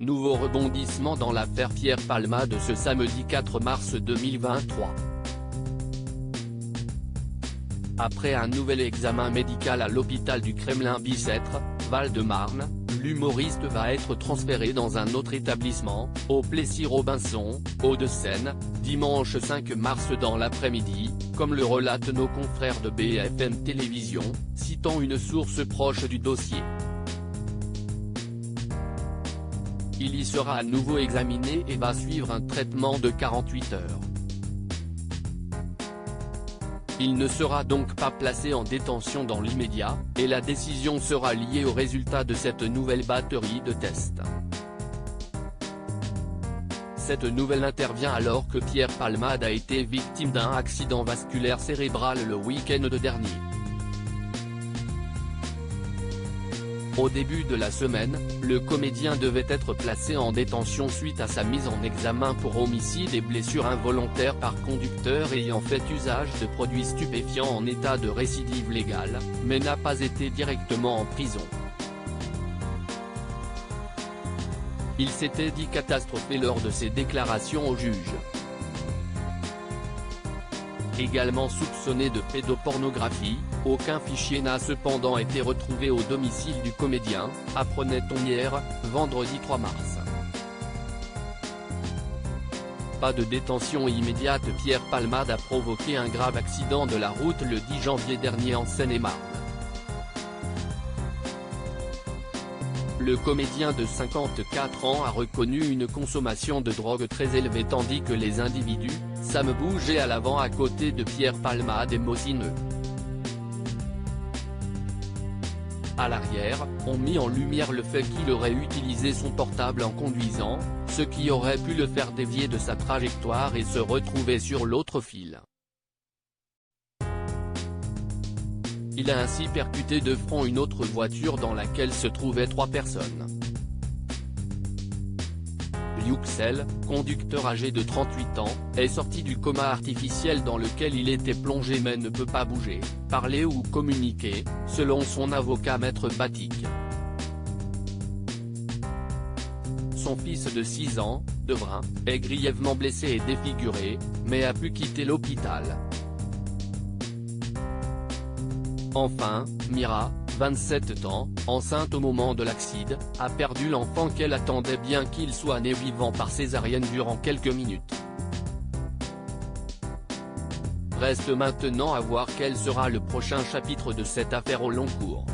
nouveau rebondissement dans l'affaire Pierre Palmade ce samedi 4 mars 2023. Après un nouvel examen médical à l'hôpital du Kremlin-Bicêtre, Val-de-Marne, l'humoriste va être transféré dans un autre établissement, au Plessis-Robinson, Hauts-de-Seine, dimanche 5 mars dans l'après-midi, comme le relatent nos confrères de BFM Télévision, citant une source proche du dossier. Il y sera à nouveau examiné et va suivre un traitement de 48 heures. Il ne sera donc pas placé en détention dans l'immédiat, et la décision sera liée au résultat de cette nouvelle batterie de tests. Cette nouvelle intervient alors que Pierre Palmade a été victime d'un accident vasculaire cérébral le week-end dernier. Au début de la semaine, le comédien devait être placé en détention suite à sa mise en examen pour homicide et blessure involontaire par conducteur ayant fait usage de produits stupéfiants en état de récidive légale, mais n'a pas été directement en prison. Il s'était dit catastrophé lors de ses déclarations au juge. Également soupçonné de pédopornographie, aucun fichier n'a cependant été retrouvé au domicile du comédien, apprenait-on hier, vendredi 3 mars. Pas de détention immédiate. Pierre Palmade a provoqué un grave accident de la route le 10 janvier dernier en Seine-et-Marne. Le comédien de 54 ans a reconnu une consommation de drogue très élevée tandis que les individus, Sam bougeait à l'avant à côté de Pierre Palmade et Mosineux. À l'arrière, ont mis en lumière le fait qu'il aurait utilisé son portable en conduisant, ce qui aurait pu le faire dévier de sa trajectoire et se retrouver sur l'autre fil. Il a ainsi percuté de front une autre voiture dans laquelle se trouvaient 3 personnes. Yüksel, conducteur âgé de 38 ans, est sorti du coma artificiel dans lequel il était plongé mais ne peut pas bouger, parler ou communiquer, selon son avocat Maître Batik. Son fils de 6 ans, Devrin, est grièvement blessé et défiguré, mais a pu quitter l'hôpital. Enfin, Mira, 27 ans, enceinte au moment de l'accident, a perdu l'enfant qu'elle attendait bien qu'il soit né vivant par césarienne durant quelques minutes. Reste maintenant à voir quel sera le prochain chapitre de cette affaire au long cours.